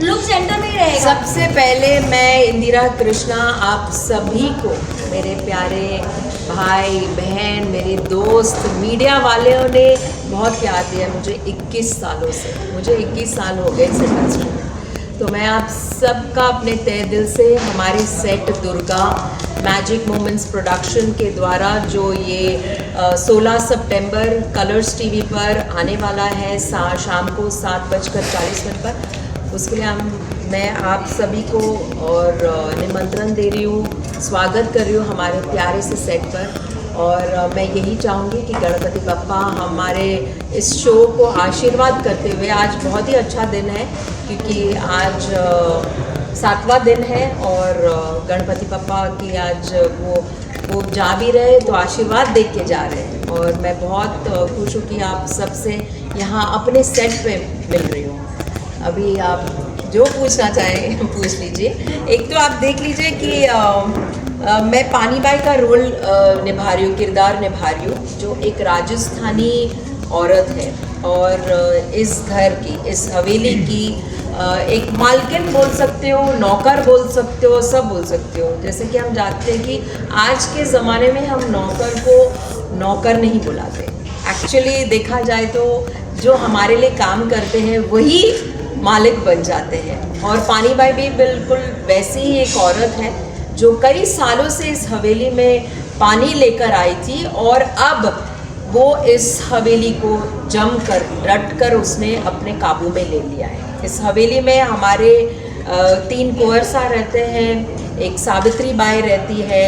Look centre में ही रहेगा। सबसे पहले मैं इंदिरा कृष्णा आप सभी को, मेरे प्यारे भाई बहन, मेरे दोस्त, मीडिया वालों ने बहुत प्यार दिया मुझे 21 सालों से। मुझे 21 साल हो गए इस इंडस्ट्री में, तो मैं आप सबका अपने तहे दिल से हमारे set Durga magic moments production के द्वारा जो ये 16 सितंबर कलर्स टीवी पर आने वाला है शाम को 7:40 पर, उसके लिए मैं आप सभी को और निमंत्रण दे रही हूँ, स्वागत कर रही हूँ हमारे प्यारे से सेट पर। और मैं यही चाहूँगी कि गणपति बप्पा हमारे इस शो को आशीर्वाद करते हुए, आज बहुत ही अच्छा दिन है क्योंकि आज 7वां दिन है और गणपति बप्पा की आज वो जा भी रहे तो आशीर्वाद दे के जा रहे हैं। और मैं बहुत खुश हूँ कि आप सबसे यहाँ अपने सेट पे मिल रही हूँ। अभी आप जो पूछना चाहें पूछ लीजिए। एक तो आप देख लीजिए कि मैं पानी बाई का रोल निभा रही हूँ, किरदार निभा रही हूँ, जो एक राजस्थानी औरत है और इस घर की, इस हवेली की एक मालकिन बोल सकते हो, नौकर बोल सकते हो, सब बोल सकते हो। जैसे कि हम जानते हैं कि आज के ज़माने में हम नौकर को नौकर नहीं बुलाते। एक्चुअली देखा जाए तो जो हमारे लिए काम करते हैं वही मालिक बन जाते हैं। और पानी बाई भी बिल्कुल वैसी ही एक औरत है जो कई सालों से इस हवेली में पानी लेकर आई थी और अब वो इस हवेली को जमकर डट कर उसने अपने काबू में ले लिया है। इस हवेली में हमारे 3 कुंवर साहब रहते हैं, एक सावित्री बाई रहती है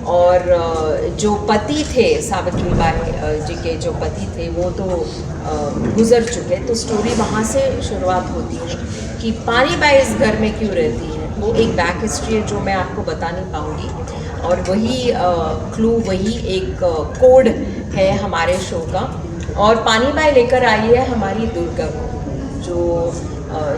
और जो पति थे सावित्री बाई जी के जो पति थे वो तो गुज़र चुके। तो स्टोरी वहाँ से शुरुआत होती है कि पानी बाई इस घर में क्यों रहती है। वो एक बैक हिस्ट्री है जो मैं आपको बता नहीं पाऊँगी और वही क्लू, वही एक कोड है हमारे शो का। और पानी बाई लेकर आई है हमारी दुर्गा को, जो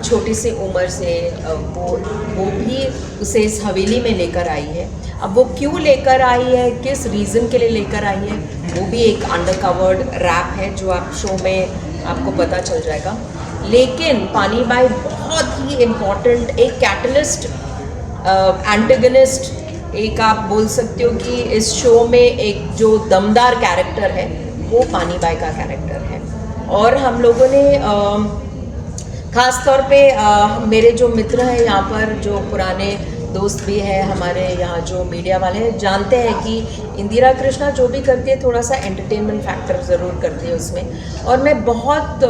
छोटी सी उम्र से वो भी उसे इस हवेली में लेकर आई है। अब वो क्यों लेकर आई है, किस रीज़न के लिए लेकर आई है, वो भी एक अंडरकवर्ड रैप है जो आप शो में आपको पता चल जाएगा। लेकिन पानी बाई बहुत ही इम्पॉर्टेंट, एक कैटलिस्ट, एंटेगनिस्ट, एक आप बोल सकते हो कि इस शो में एक जो दमदार कैरेक्टर है वो पानी बाई का कैरेक्टर है। और हम लोगों ने ख़ास तौर पे मेरे जो मित्र हैं यहाँ पर, जो पुराने दोस्त भी हैं हमारे यहाँ, जो मीडिया वाले हैं, जानते हैं कि इंदिरा कृष्णा जो भी करती है थोड़ा सा एंटरटेनमेंट फैक्टर ज़रूर करती है उसमें। और मैं बहुत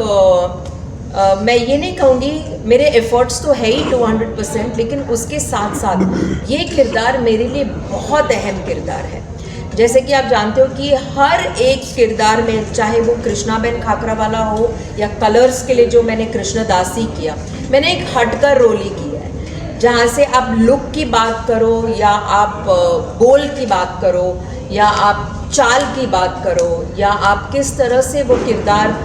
मैं ये नहीं कहूँगी, मेरे एफ़र्ट्स तो है ही 200%, लेकिन उसके साथ साथ ये किरदार मेरे लिए बहुत अहम किरदार है। जैसे कि आप जानते हो कि हर एक किरदार में, चाहे वो कृष्णाबेन खाकरा वाला हो या कलर्स के लिए जो मैंने कृष्णदासी किया, मैंने एक हटकर रोल ही किया है। जहाँ से आप लुक की बात करो या आप बोल की बात करो या आप चाल की बात करो या आप किस तरह से वो किरदार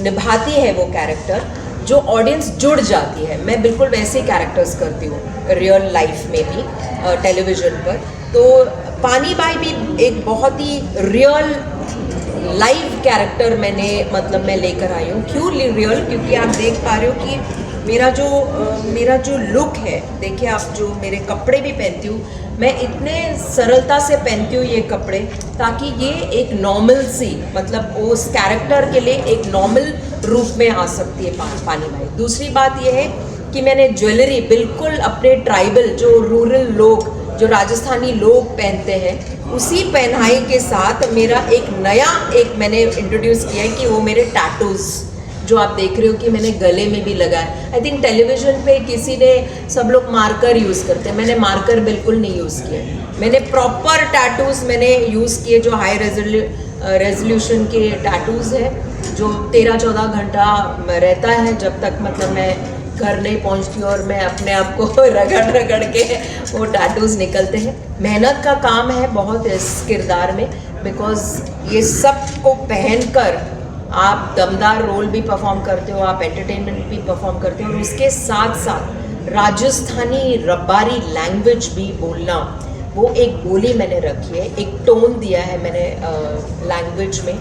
निभाती है वो कैरेक्टर, जो ऑडियंस जुड़ जाती है। मैं बिल्कुल वैसे कैरेक्टर्स करती हूँ रियल लाइफ में भी, टेलीविज़न पर। तो पानी बाई भी एक बहुत ही रियल लाइव कैरेक्टर मैं लेकर आई हूँ। क्यों रियल? क्योंकि आप देख पा रहे हो कि मेरा जो लुक है, देखिए आप, जो मेरे कपड़े भी पहनती हूँ, मैं इतने सरलता से पहनती हूँ ये कपड़े ताकि ये एक नॉर्मल सी, मतलब उस कैरेक्टर के लिए एक नॉर्मल रूप में आ सकती है पानी बाई। दूसरी बात ये है कि मैंने ज्वेलरी बिल्कुल अपने ट्राइबल, जो रूरल लोग, जो राजस्थानी लोग पहनते हैं, उसी पहनाई के साथ मेरा एक नया मैंने इंट्रोड्यूस किया है कि वो मेरे टैटूज़ जो आप देख रहे हो कि मैंने गले में भी लगाया। आई थिंक टेलीविज़न पे किसी ने, सब लोग मार्कर यूज़ करते हैं, मैंने मार्कर बिल्कुल नहीं यूज़ किया। मैंने प्रॉपर टैटूज़ मैंने यूज़ किए, जो हाई रेजोल्यूशन के टैटूज़ है, जो 13-14 घंटा रहता है जब तक मतलब मैं घर नहीं पहुंचती और मैं अपने आप को रगड़ के वो टैटूज़ निकलते हैं। मेहनत का काम है बहुत इस किरदार में, बिकॉज़ ये सब को पहनकर आप दमदार रोल भी परफॉर्म करते हो, आप एंटरटेनमेंट भी परफॉर्म करते हो और उसके साथ साथ राजस्थानी रब्बारी लैंग्वेज भी बोलना, वो एक बोली मैंने रखी है, एक टोन दिया है मैंने लैंग्वेज में।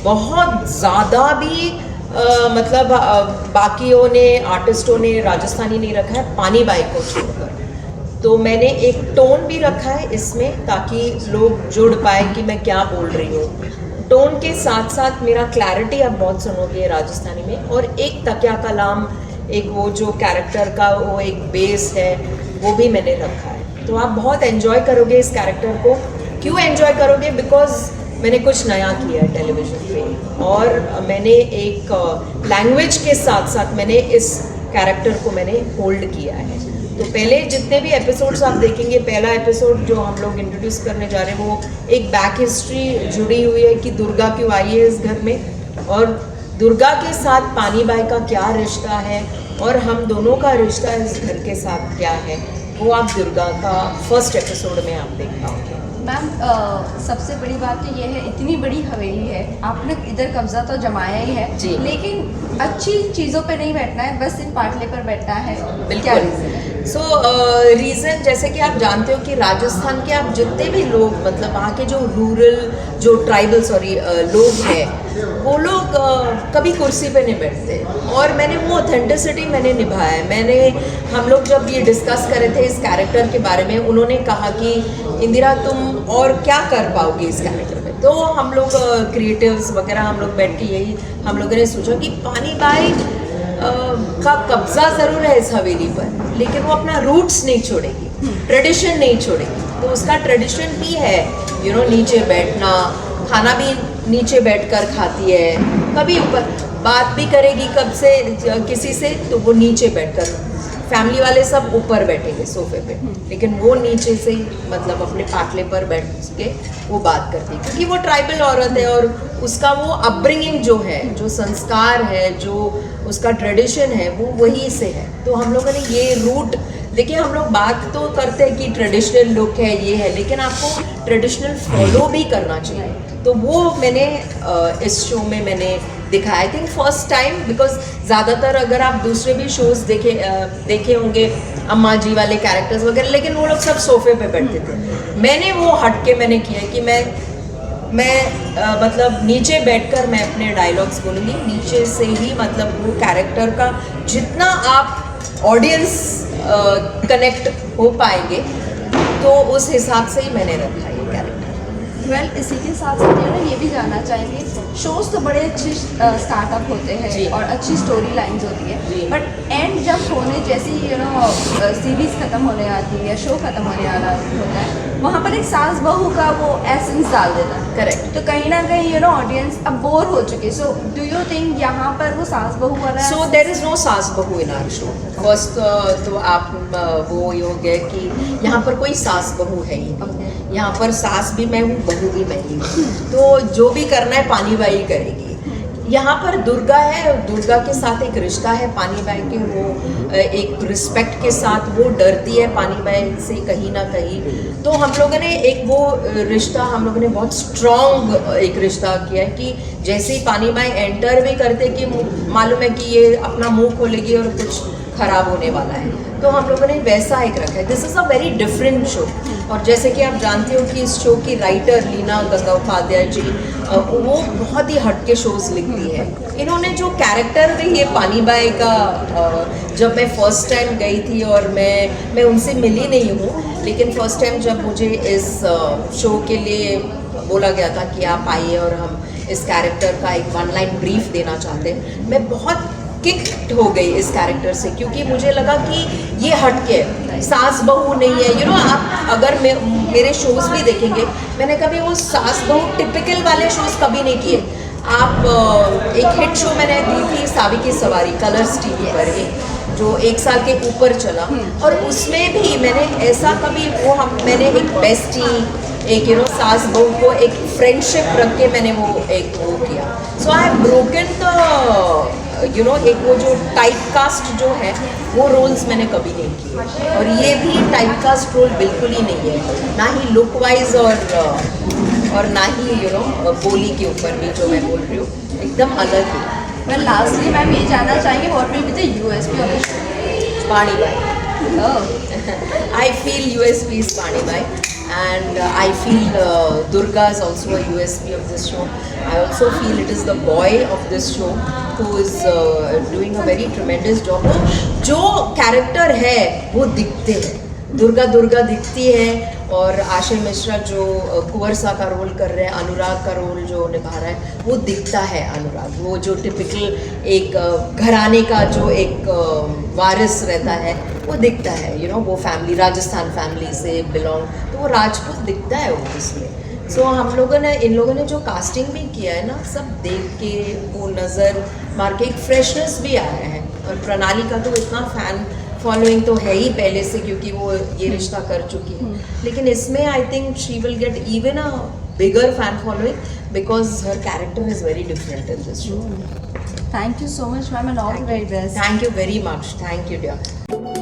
बहुत ज़्यादा भी मतलब बाकियों ने आर्टिस्टों ने राजस्थानी नहीं रखा है पानी बाई को छोड़कर। तो मैंने एक टोन भी रखा है इसमें ताकि लोग जुड़ पाए कि मैं क्या बोल रही हूँ। टोन के साथ साथ मेरा क्लैरिटी आप बहुत सुनोगे राजस्थानी में, और एक तकिया कलाम, एक वो जो कैरेक्टर का वो एक बेस है वो भी मैंने रखा है। तो आप बहुत एंजॉय करोगे इस कैरेक्टर को। क्यों एंजॉय करोगे? बिकॉज मैंने कुछ नया किया है टेलीविज़न पे, और मैंने एक लैंग्वेज के साथ साथ मैंने इस कैरेक्टर को मैंने होल्ड किया है। तो पहले जितने भी एपिसोड्स आप देखेंगे, पहला एपिसोड जो हम लोग इंट्रोड्यूस करने जा रहे हैं वो एक बैक हिस्ट्री जुड़ी हुई है कि दुर्गा क्यों आई है इस घर में, और दुर्गा के साथ पानी बाई का क्या रिश्ता है, और हम दोनों का रिश्ता इस घर के साथ क्या है, वो आप दुर्गा का फर्स्ट एपिसोड में आप देख पाओगे। मैम सबसे बड़ी बात तो ये है, इतनी बड़ी हवेली है, आपने इधर कब्जा तो जमाया ही है जी। लेकिन अच्छी चीज़ों पे नहीं बैठना है, बस सिर्फ पाटले पर बैठना है। क्या बिल्कुल। रीज़न है? सो रीज़न जैसे कि आप जानते हो कि राजस्थान के आप जितने भी लोग, मतलब वहाँ के जो रूरल जो ट्राइबल लोग हैं, वो लोग कभी कुर्सी पे नहीं बैठते, और मैंने वो ऑथेंटिसिटी मैंने निभाया है। हम लोग जब ये डिस्कस कर रहे थे इस कैरेक्टर के बारे में, उन्होंने कहा कि इंदिरा तुम और क्या कर पाओगे इस कैरेक्टर में। तो हम लोग क्रिएटिव्स वगैरह हम लोग बैठ के यही हम लोगों ने सोचा कि पानी बाई का कब्जा ज़रूर है इस हवेली पर, लेकिन वो अपना रूट्स नहीं छोड़ेगी, ट्रेडिशन नहीं छोड़ेगी। तो उसका ट्रेडिशन ही है नीचे बैठना, खाना भी नीचे बैठकर खाती है, कभी ऊपर बात भी करेगी कब से किसी से तो वो नीचे बैठकर, फैमिली वाले सब ऊपर बैठेंगे सोफे पे, लेकिन वो नीचे से ही मतलब अपने पाटले पर बैठ के वो बात करती है, क्योंकि वो ट्राइबल औरत है और उसका वो अपब्रिंगिंग जो है, जो संस्कार है, जो उसका ट्रेडिशन है, वो वहीं से है। तो हम लोगों ने ये रूट, देखिए हम लोग बात तो करते हैं कि ट्रेडिशनल लुक है ये है, लेकिन आपको ट्रेडिशनल फॉलो भी करना चाहिए। तो वो मैंने इस शो में मैंने दिखाया, I think first time, because ज़्यादातर अगर आप दूसरे भी शोज़ देखे होंगे अम्मा जी वाले कैरेक्टर्स वगैरह, लेकिन वो लोग सब सोफे पे बैठते थे। मैंने वो हट के मैंने किया कि मैं मतलब नीचे बैठकर मैं अपने डायलॉग्स बोलूँगी, नीचे से ही, मतलब वो कैरेक्टर का जितना आप ऑडियंस कनेक्ट हो पाएंगे, तो उस हिसाब से ही मैंने रखा ये कैरेक्टर। वेल, इसी के साथ साथ ये भी जानना चाहेंगे, शोज़ तो बड़े अच्छे स्टार्टअप होते हैं और अच्छी स्टोरी लाइन्स होती है, बट एंड जब होने जैसी सीरीज़ ख़त्म होने आती है, शो ख़त्म होने वाला होता है, वहाँ पर एक सास बहू का वो एसेंस डाल देता है। करेक्ट। तो कहीं ना कहीं ऑडियंस अब बोर हो चुकी है। सो डू यू थिंक यहाँ पर वो सास बहू वाला? सो देयर इज़ नो सास बहू इन आवर शो। फर्स्ट तो आप वो ये हो गया कि यहाँ पर कोई सास बहू है ही नहीं। यहाँ पर सास भी मैं हूँ, बहू भी मैं ही हूँ। तो जो भी करना है पानी बाई करेगी। यहाँ पर दुर्गा है, दुर्गा के साथ एक रिश्ता है पानी बाई के, वो एक रिस्पेक्ट के साथ वो डरती है पानी बाई से कहीं ना कहीं। तो हम लोगों ने एक वो रिश्ता, हम लोगों ने बहुत स्ट्रॉन्ग एक रिश्ता किया है कि जैसे ही पानी बाई एंटर भी करते कि मालूम है कि ये अपना मुंह खोलेगी और कुछ खराब होने वाला है, तो हम लोगों ने वैसा एक रखा है। This is a very different show. और जैसे कि आप जानते हो कि इस शो की राइटर लीना गंगोपाध्याय जी, वो बहुत ही हटके शोज़ लिखती है। इन्होंने जो कैरेक्टर भी ये पानी बाई का, जब मैं फ़र्स्ट टाइम गई थी और मैं उनसे मिली नहीं हूँ, लेकिन फ़र्स्ट टाइम जब मुझे इस शो के लिए बोला गया था कि आप आइए और हम इस कैरेक्टर का एक 1 लाइन ब्रीफ देना चाहते हैं, मैं बहुत किक्ड हो गई इस कैरेक्टर से, क्योंकि मुझे लगा कि ये हटके सास बहू नहीं है। आप अगर मेरे शोज़ भी देखेंगे, मैंने कभी वो सास बहू टिपिकल वाले शोज़ कभी नहीं किए। आप एक हिट शो मैंने दी थी सावी की सवारी, कलर्स टीवी पर, जो 1 साल के ऊपर चला, और उसमें भी मैंने ऐसा कभी मैंने एक बेस्टी, एक सास बहू को एक फ्रेंडशिप रख के मैंने वो किया। सो आई हैव ब्रोकन द एक वो जो टाइप कास्ट जो है, वो रोल्स मैंने कभी नहीं किए, और ये भी टाइप कास्ट रोल बिल्कुल ही नहीं है, ना ही लुक वाइज और ना ही बोली के ऊपर भी जो मैं बोल रही हूँ, एकदम अलग है। मैं लास्टली मैम ये जानना चाहेंगे, what will be the USP of the show? Pani Bai. I feel USP is Pani Bai. and I feel Durga is also a USP of this show. I also feel it is the boy of this show who is doing a very tremendous job. जो character है वो दिखते हैं, दुर्गा दुर्गा दिखती है, और आशय मिश्रा जो कुंवर सा का रोल कर रहे हैं, अनुराग का रोल जो निभा रहा है वो दिखता है। अनुराग वो जो टिपिकल एक घराने का जो एक वारिस रहता है वो दिखता है, यू नो, वो फैमिली राजस्थान फैमिली से बिलोंग, तो वो राजपूत दिखता है वो उसमें। सो हम लोगों ने, इन लोगों ने जो कास्टिंग भी किया है ना, सब देख के वो नज़र मार के एक फ्रेशनेस भी आया है। और प्रणाली का तो इतना फ़ैन फॉलोइंग तो है ही पहले से, क्योंकि वो ये रिश्ता कर चुकी है, लेकिन इसमें I think she will get even a bigger fan following because her character is very different in this show. Thank you so much, ma'am, and all the very best. Thank you very much. Thank you, dear.